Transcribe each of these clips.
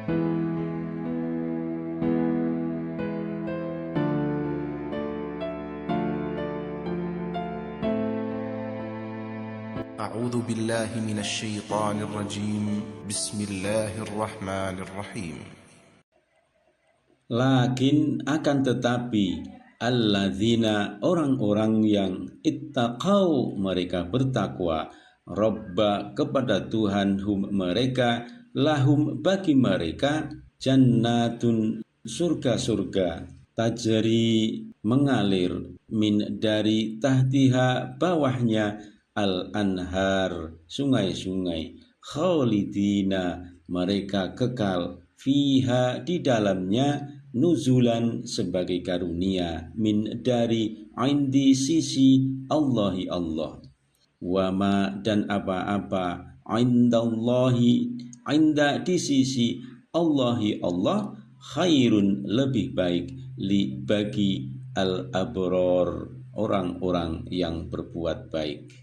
أعوذ بالله من الشيطان الرجيم بسم الله الرحمن الرحيم. Lakin akan tetapi alladzina orang-orang yang ittaqau mereka bertakwa Rabba kepada Tuhan hum mereka lahum bagi mereka jannatun surga-surga tajri mengalir min dari tahtiha bawahnya al-anhar sungai-sungai khalidina mereka kekal fiha di dalamnya nuzulan sebagai karunia min dari indi sisi Allahi Allah wama dan apa-apa indallahi inda di sisi Allahi Allah khairun lebih baik li bagi al-abror orang-orang yang berbuat baik.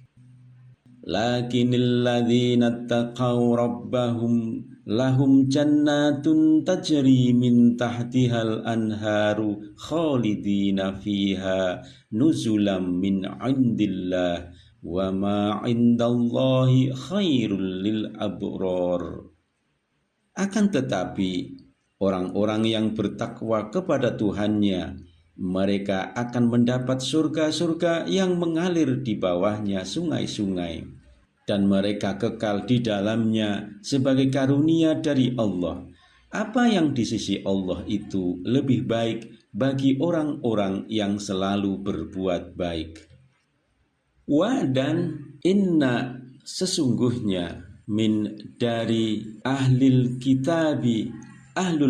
Lakinnal ladzina taqaw rabbahum lahum jannatun tajri min tahtihal anharu khalidina fiha nuzulam min indillah wa ma indallahi khairul lil abrar. Akan tetapi orang-orang yang bertakwa kepada Tuhannya mereka akan mendapat surga-surga yang mengalir di bawahnya sungai-sungai dan mereka kekal di dalamnya sebagai karunia dari Allah. Apa yang di sisi Allah itu lebih baik bagi orang-orang yang selalu berbuat baik. Wa dan inna sesungguhnya min dari ahlul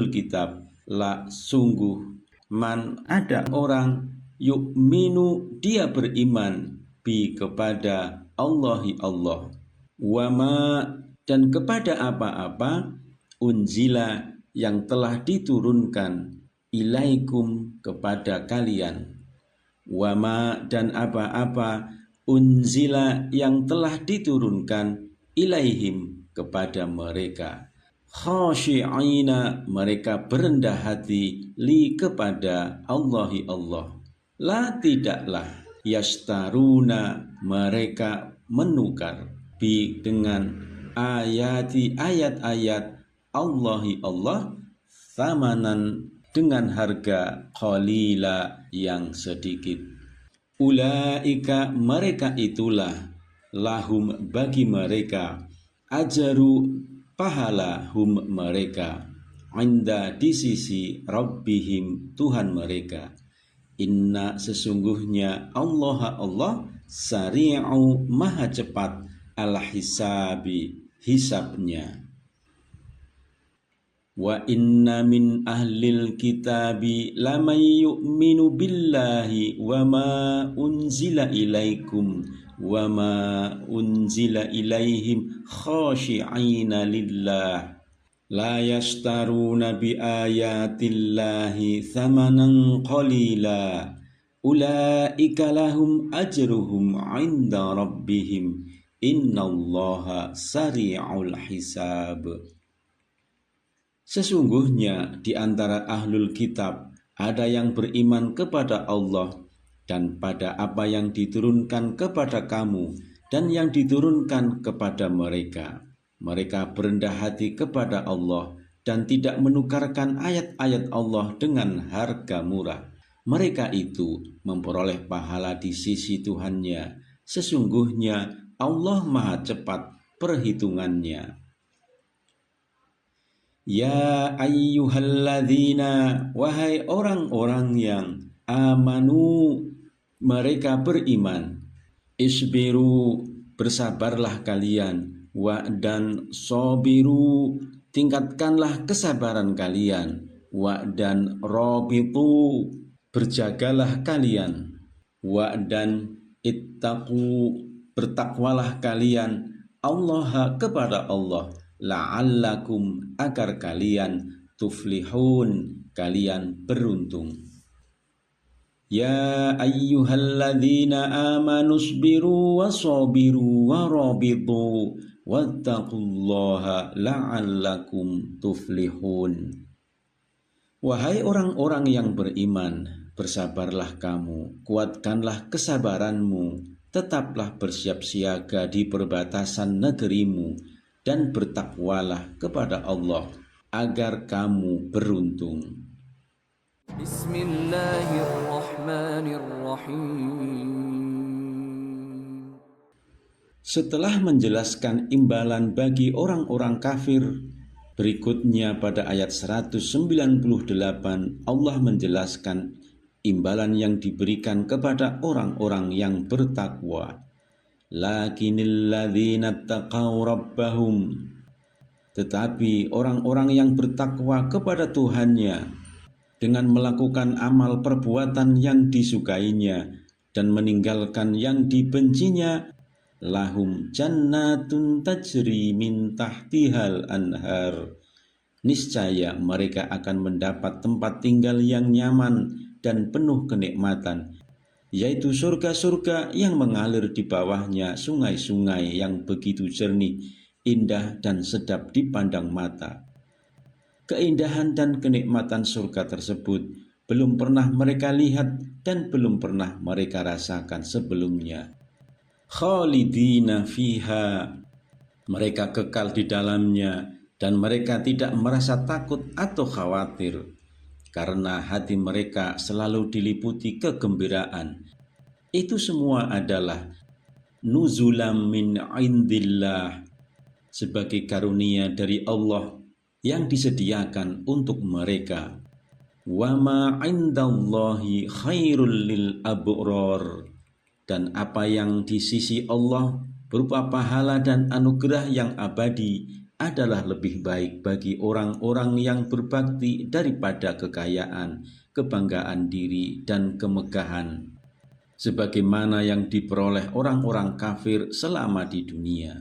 kitab la sungguh man ada orang yu'minu dia beriman bi kepada Allahi Allah wama dan kepada apa-apa unzila yang telah diturunkan ilaikum kepada kalian wama dan apa-apa unzila yang telah diturunkan ilaihim kepada mereka khashi'ina mereka berendah hati li kepada Allahi Allah la tidaklah yastaruna mereka menukar bi dengan ayat-ayat Allahi Allah thamanan dengan harga qalila yang sedikit. Ulaika mereka itulah lahum bagi mereka ajaru pahala hum mereka inda di sisi Rabbihim Tuhan mereka. Inna sesungguhnya Allah sari'u maha cepat al-hisabi hisabnya. Wa inna min ahlil kitabi lamay yu'minu billahi wa ma unzila ilaikum wa ma unzila ilaihim khashi'ina lillah la yashtaruna bi ayatillahi thamanan qalila ulaika lahum ajruhum 'inda rabbihim innallaha sari'ul hisab. Sesungguhnya di antara ahlul kitab ada yang beriman kepada Allah dan pada apa yang diturunkan kepada kamu dan yang diturunkan kepada mereka. Mereka berendah hati kepada Allah dan tidak menukarkan ayat-ayat Allah dengan harga murah. Mereka itu memperoleh pahala di sisi Tuhannya. Sesungguhnya Allah maha cepat perhitungannya. Ya ayyuhalladzina wahai orang-orang yang amanu mereka beriman isbiru bersabarlah kalian wa dan sobiru tingkatkanlah kesabaran kalian wa dan robitu berjagalah kalian wa dan ittaqu bertakwalah kalian Allah kepada Allah la'allakum agar kalian tuflihun kalian beruntung. Ya ayyuhalladzina amanu sabiru wa sabiru wa rabitu wattaqullaha la'allakum tuflihun. Wahai orang-orang yang beriman, bersabarlah kamu, kuatkanlah kesabaranmu, tetaplah bersiap siaga di perbatasan negerimu, dan bertakwalah kepada Allah agar kamu beruntung. Bismillahirrahmanirrahim. Setelah menjelaskan imbalan bagi orang-orang kafir, berikutnya pada ayat 198 Allah menjelaskan imbalan yang diberikan kepada orang-orang yang bertakwa. Lakinil ladzina taqaw rabbahum, tetapi orang-orang yang bertakwa kepada Tuhannya dengan melakukan amal perbuatan yang disukainya dan meninggalkan yang dibencinya, lahum jannatun tajri min tahtihal anhar, niscaya mereka akan mendapat tempat tinggal yang nyaman dan penuh kenikmatan, yaitu surga-surga yang mengalir di bawahnya sungai-sungai yang begitu jernih, indah dan sedap dipandang mata. Keindahan dan kenikmatan surga tersebut belum pernah mereka lihat dan belum pernah mereka rasakan sebelumnya. Khalidina fiha, mereka kekal di dalamnya dan mereka tidak merasa takut atau khawatir karena hati mereka selalu diliputi kegembiraan. Itu semua adalah nuzulam min indillah, sebagai karunia dari Allah yang disediakan untuk mereka. Wa ma indallahi khairul lil abrar, dan apa yang di sisi Allah berupa pahala dan anugerah yang abadi adalah lebih baik bagi orang-orang yang berbakti daripada kekayaan, kebanggaan diri dan kemegahan, sebagaimana yang diperoleh orang-orang kafir selama di dunia.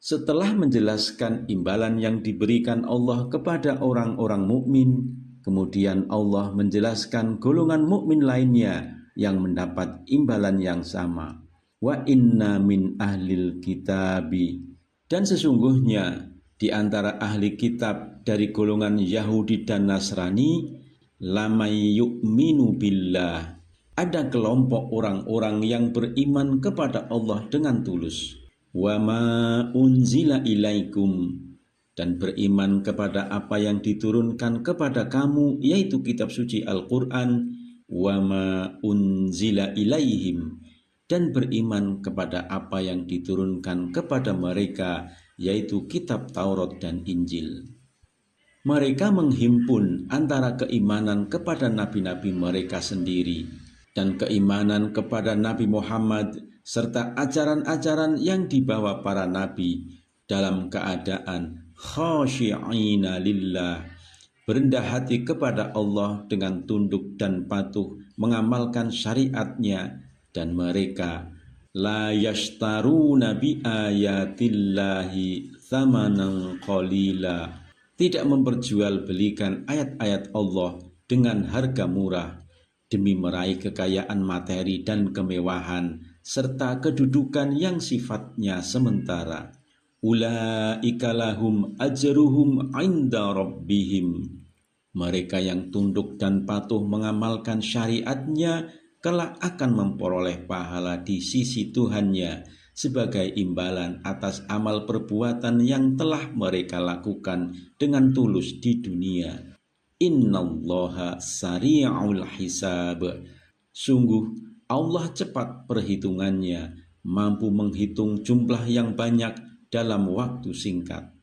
Setelah menjelaskan imbalan yang diberikan Allah kepada orang-orang mukmin, kemudian Allah menjelaskan golongan mukmin lainnya yang mendapat imbalan yang sama. Wa inna min ahlil kitabi, dan sesungguhnya di antara ahli kitab dari golongan Yahudi dan Nasrani, lamay yu'minu billah, ada kelompok orang-orang yang beriman kepada Allah dengan tulus. Wa ma unzila ilaikum, dan beriman kepada apa yang diturunkan kepada kamu, yaitu kitab suci Al-Quran. Wa ma unzila ilaihim, dan beriman kepada apa yang diturunkan kepada mereka, yaitu kitab Taurat dan Injil. Mereka menghimpun antara keimanan kepada nabi-nabi mereka sendiri dan keimanan kepada Nabi Muhammad serta ajaran-ajaran yang dibawa para nabi dalam keadaan khasyi'ina lillah, berendah hati kepada Allah dengan tunduk dan patuh mengamalkan syariatnya, dan mereka la yashtaruna bi ayatillahi thamanan qalila, tidak memperjualbelikan ayat-ayat Allah dengan harga murah demi meraih kekayaan materi dan kemewahan serta kedudukan yang sifatnya sementara. Ulaika lahum ajruhum inda rabbihim, mereka yang tunduk dan patuh mengamalkan syariatnya kelak akan memperoleh pahala di sisi Tuhannya sebagai imbalan atas amal perbuatan yang telah mereka lakukan dengan tulus di dunia. Innallaha sari'ul hisab, sungguh Allah cepat perhitungannya, mampu menghitung jumlah yang banyak dalam waktu singkat.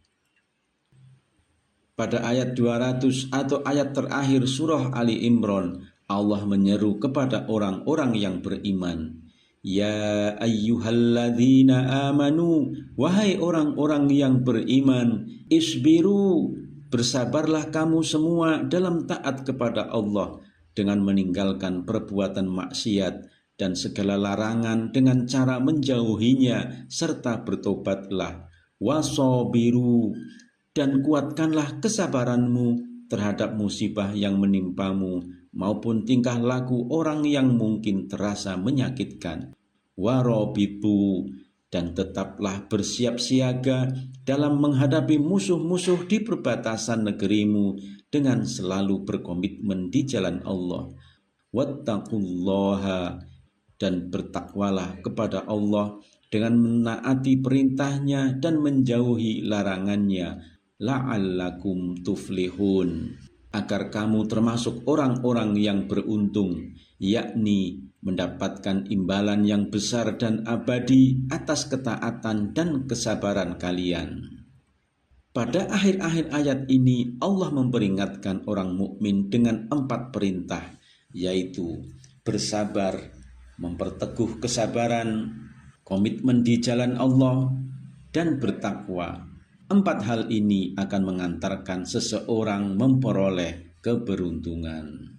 Pada ayat 200 atau ayat terakhir surah Ali Imran, Allah menyeru kepada orang-orang yang beriman. Ya ayyuhalladzina amanu, wahai orang-orang yang beriman, isbiru, bersabarlah kamu semua dalam taat kepada Allah dengan meninggalkan perbuatan maksiat dan segala larangan dengan cara menjauhinya, serta bertobatlah. Wasobiru, dan kuatkanlah kesabaranmu terhadap musibah yang menimpamu maupun tingkah laku orang yang mungkin terasa menyakitkan. Warobitu, dan tetaplah bersiap siaga dalam menghadapi musuh-musuh di perbatasan negerimu dengan selalu berkomitmen di jalan Allah. Wattaqullaha, dan bertakwalah kepada Allah dengan menaati perintahnya dan menjauhi larangannya, la'allakum tuflihun, agar kamu termasuk orang-orang yang beruntung, yakni mendapatkan imbalan yang besar dan abadi atas ketaatan dan kesabaran kalian. Pada akhir-akhir ayat ini Allah memperingatkan orang mukmin dengan 4 perintah, yaitu bersabar, memperteguh kesabaran, komitmen di jalan Allah, dan bertakwa. 4 hal ini akan mengantarkan seseorang memperoleh keberuntungan.